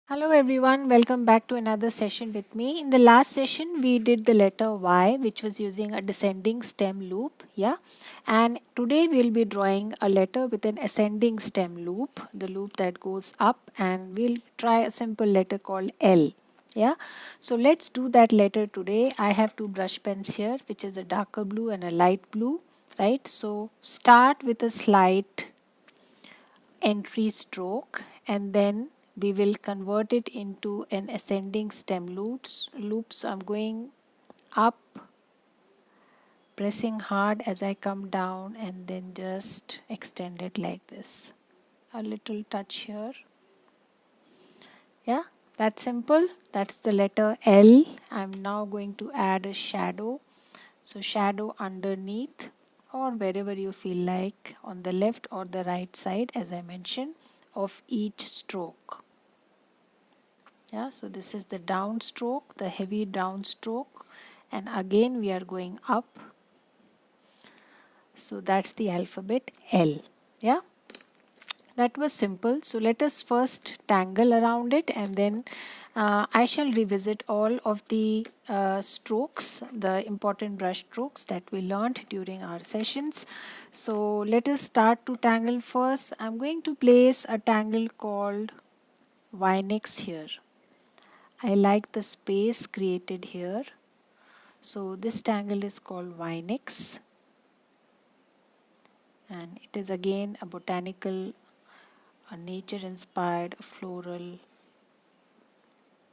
Hello everyone, welcome back to another session with me. In the last session, we did the letter Y, which was using a descending stem loop. Yeah, and today we'll be drawing a letter with an ascending stem loop, the loop that goes up, and we'll try a simple letter called L. Yeah, so let's do that letter today. I have two brush pens here, which is a darker blue and a light blue, right? So start with a slight entry stroke, and then we will convert it into an ascending stem loop. So I'm going up, pressing hard as I come down, and then just extend it like this. A little touch here. Yeah, that's simple. That's the letter L. I'm now going to add a shadow. So shadow underneath or wherever you feel like, on the left or the right side, as I mentioned, of each stroke. Yeah, so this is the down stroke, the heavy down stroke, and again we are going up. So that's the alphabet L. Yeah, that was simple. So let us first tangle around it, and then I shall revisit all of the strokes, the important brush strokes that we learned during our sessions. So let us start to tangle first. I'm going to place a tangle called Vinex here. I like the space created here. So this tangle is called Vinex, and it is again a botanical, a nature inspired floral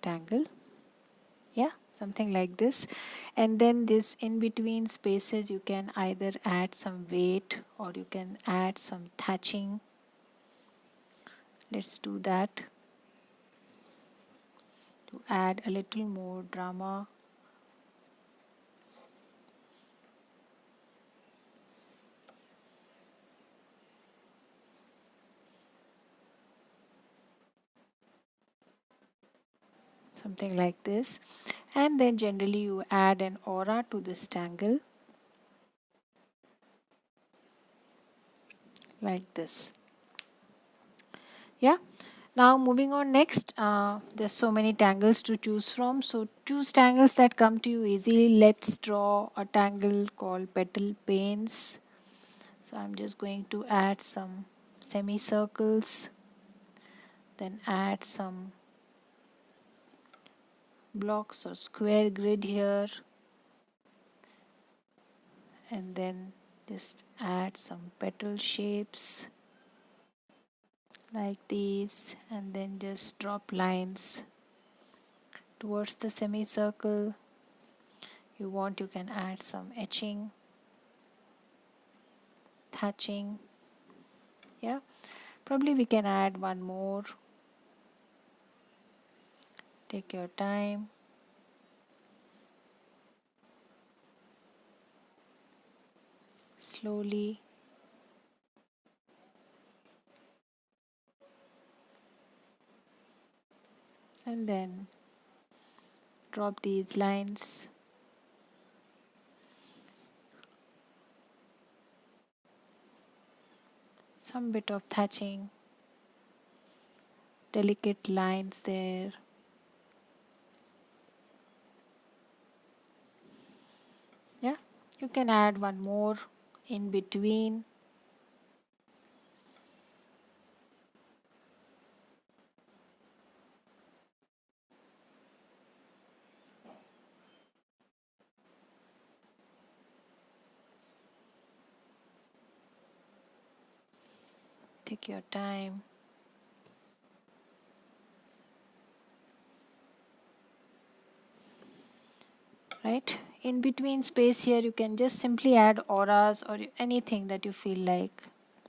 tangle. Yeah, something like this. And then this in between spaces you can either add some weight or you can add some thatching. Let's do that to add a little more drama. Something like this. And then generally you add an aura to this tangle like this. Yeah. Now moving on next, there's so many tangles to choose from. So choose tangles that come to you easily. Let's draw a tangle called petal panes. So I'm just going to add some semicircles, then add some blocks or square grid here, and then just add some petal shapes like these, and then just drop lines towards the semicircle. You want, you can add some etching, thatching. Yeah, probably we can add one more. Take your time. Slowly. And then drop these lines. Some bit of thatching. Delicate lines there. Yeah, you can add one more in between. Take your time. Right? In between space here, you can just simply add auras or anything that you feel like.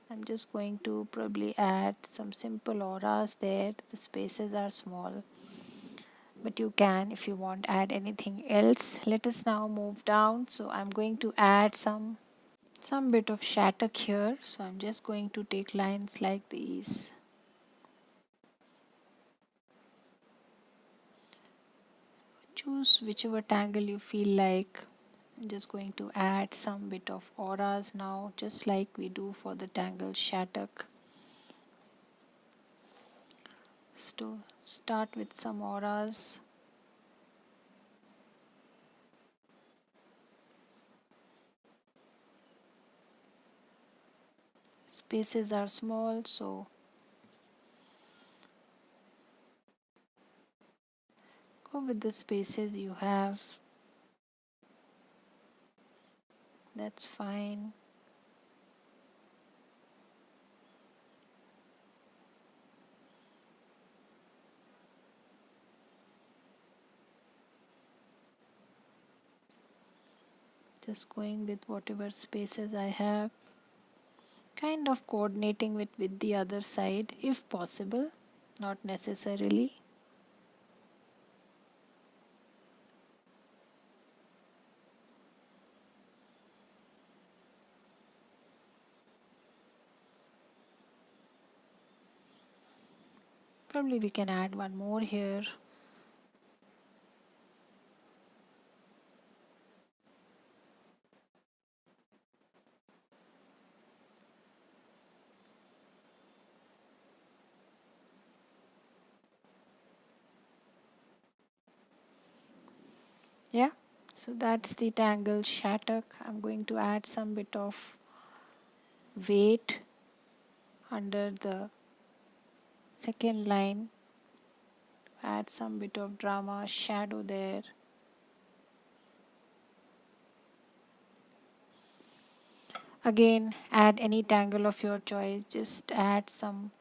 I'm just going to probably add some simple auras there. The spaces are small, but you can, if you want, add anything else. Let us now move down. So I'm going to add some bit of shattuck here. So I'm just going to take lines like these. Choose whichever tangle you feel like. I'm just going to add some bit of auras now, just like we do for the tangle shattuck. just to start with some auras. Spaces are small, so go with the spaces you have. That's fine. Just going with whatever spaces I have. Kind of coordinating with the other side if possible, not necessarily. Probably we can add one more here. Yeah, so that's the tangle shattered. I'm going to add some bit of weight under the second line, add some bit of drama shadow there. Again, add any tangle of your choice, just add some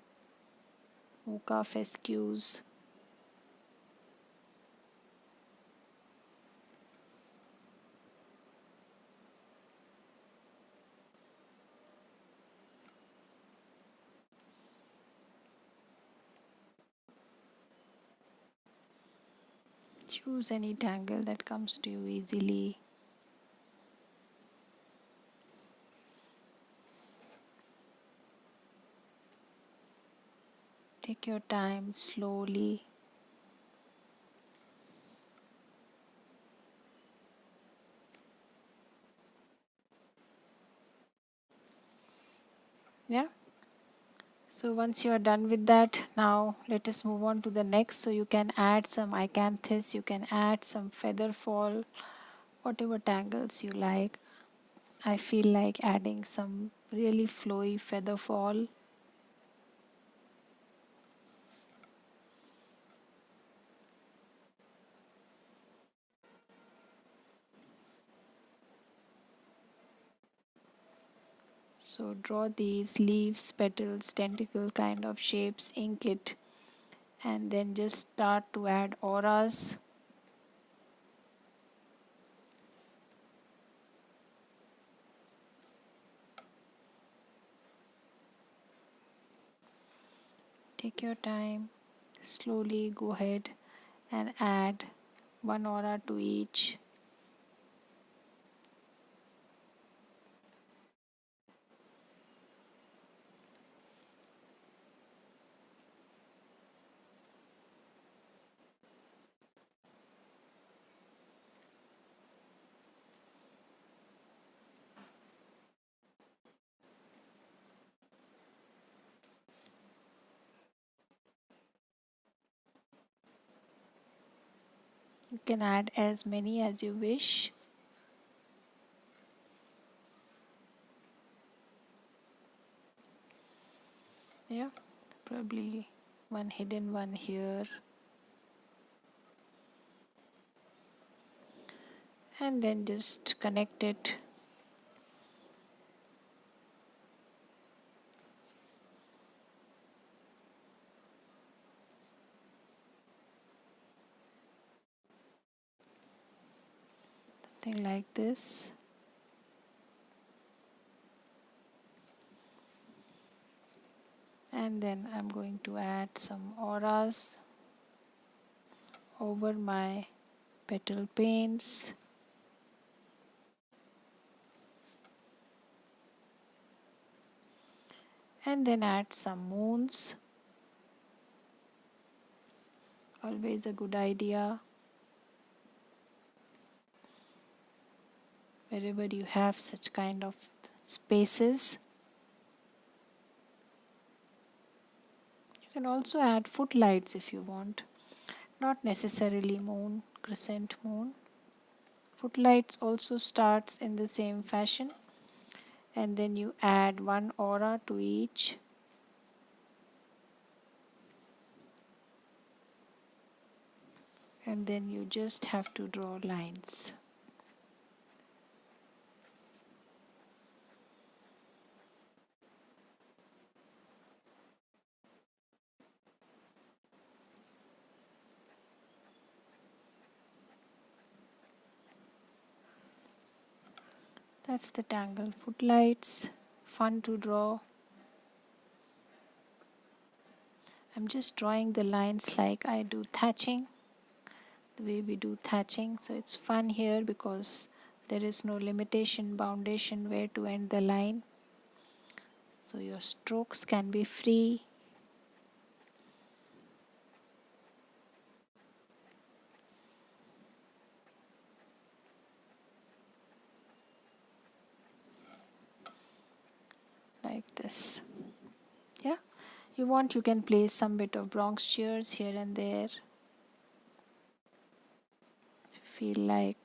Muka fescues. Choose any tangle that comes to you easily. Take your time slowly. Yeah. So once you are done with that, now let us move on to the next. So you can add some acanthus, you can add some feather fall, whatever tangles you like. I feel like adding some really flowy feather fall. So draw these leaves, petals, tentacle kind of shapes, ink it, and then just start to add auras. Take your time, slowly go ahead and add one aura to each. You can add as many as you wish. Yeah, probably one hidden one here, and then just connect it. Something like this. And then I'm going to add some auras over my petal paints. And then add some moons. Always a good idea. Wherever you have such kind of spaces, You can also add footlights if you want, not necessarily moon, crescent moon. Footlights also starts in the same fashion, and then you add one aura to each. And then you just have to draw lines. That's the tangle footlights, fun to draw. I'm just drawing the lines like I do thatching, the way we do thatching. So it's fun here because there is no limitation, boundation where to end the line. So your strokes can be free. Like this. Yeah, you want, you can place some bit of Bronx shears here and there if you feel like.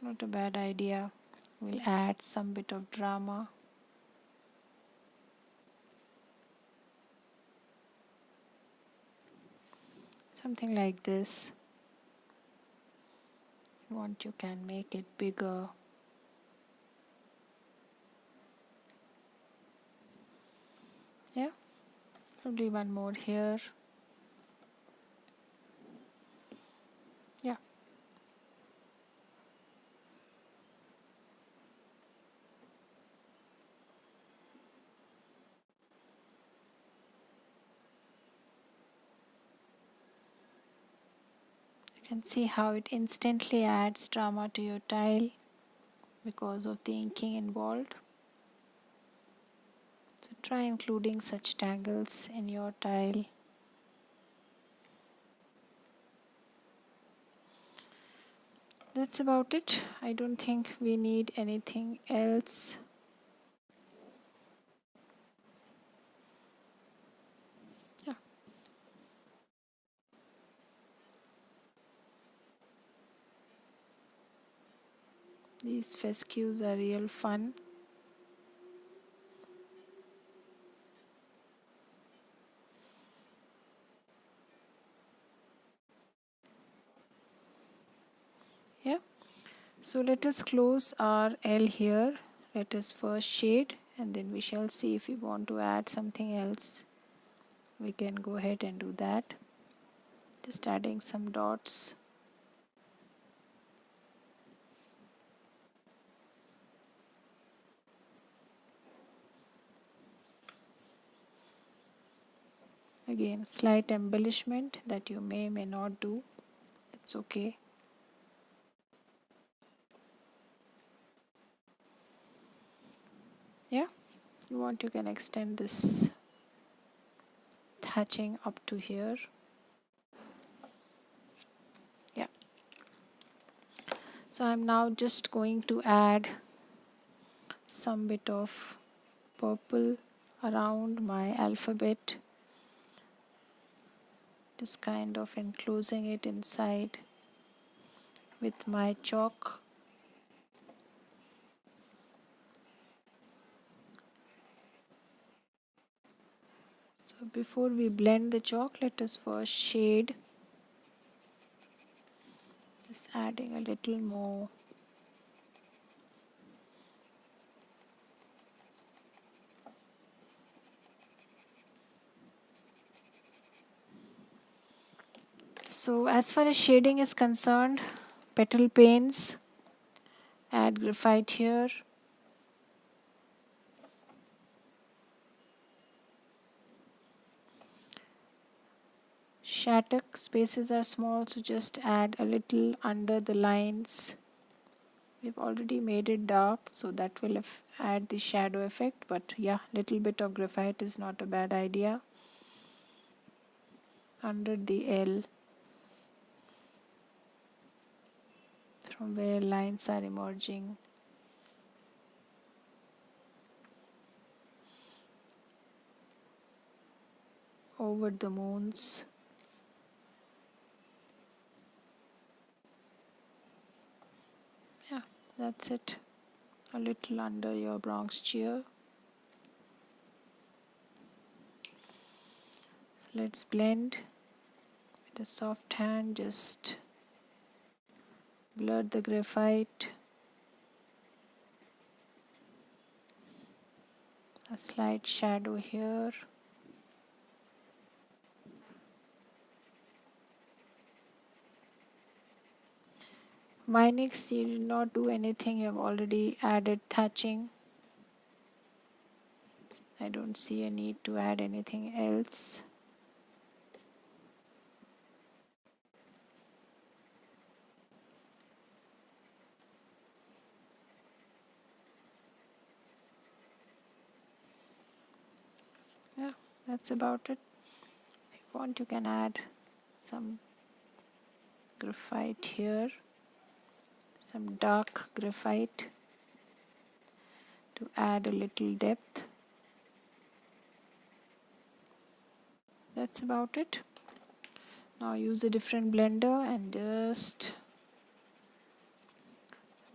Not a bad idea. We'll add some bit of drama. Something like this. If you want, you can make it bigger. Yeah, probably one more here. Yeah. You can see how it instantly adds drama to your tile because of the inking involved. So try including such tangles in your tile. That's about it. I don't think we need anything else. Yeah. These fescues are real fun. Yeah. So let us close our L here. Let us first shade and then we shall see if we want to add something else. We can go ahead and do that. Just adding some dots. Again, slight embellishment that you may not do. It's okay. Yeah, you want, you can extend this hatching up to here. Yeah. So I'm now just going to add some bit of purple around my alphabet, just kind of enclosing it inside with my chalk. So before we blend the chalk, let us first shade, just adding a little more. So as far as shading is concerned, petal paints, add graphite here. Shattuck spaces are small, so just add a little under the lines. We've already made it dark, so that will add the shadow effect, but yeah, little bit of graphite is not a bad idea. Under the L, from where lines are emerging. over the moons. Yeah, that's it. A little under your Bronx chair. So let's blend with a soft hand, just blur the graphite. A slight shadow here. Minix, you did not do anything, you have already added thatching. I don't see a need to add anything else. Yeah, that's about it. If you want, you can add some graphite here, some dark graphite to add a little depth. That's about it. Now use a different blender and just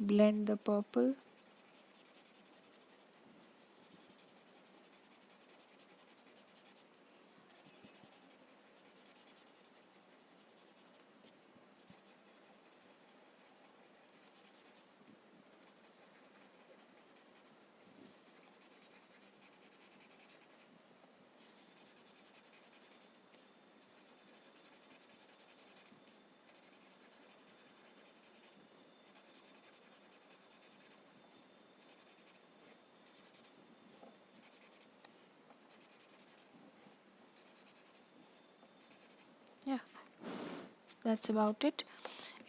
blend the purple. Yeah, that's about it.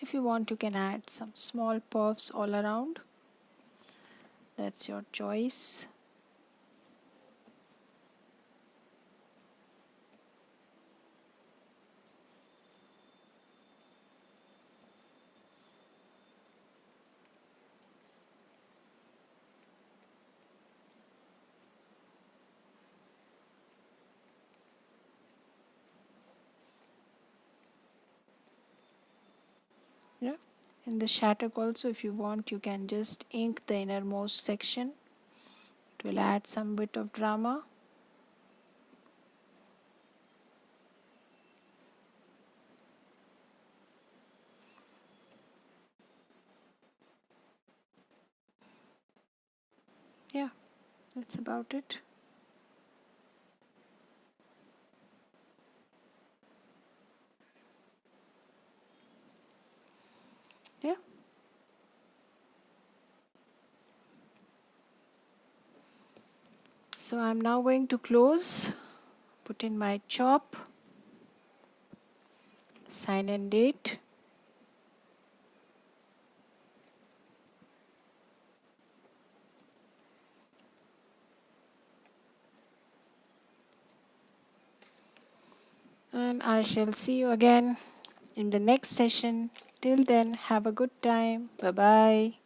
If you want, you can add some small puffs all around. That's your choice. Yeah. In the shattered also, if you want, you can just ink the innermost section. It will add some bit of drama. Yeah, that's about it. Yeah. So I'm now going to close, put in my chop, sign and date. And I shall see you again in the next session. Till then, have a good time. Bye bye.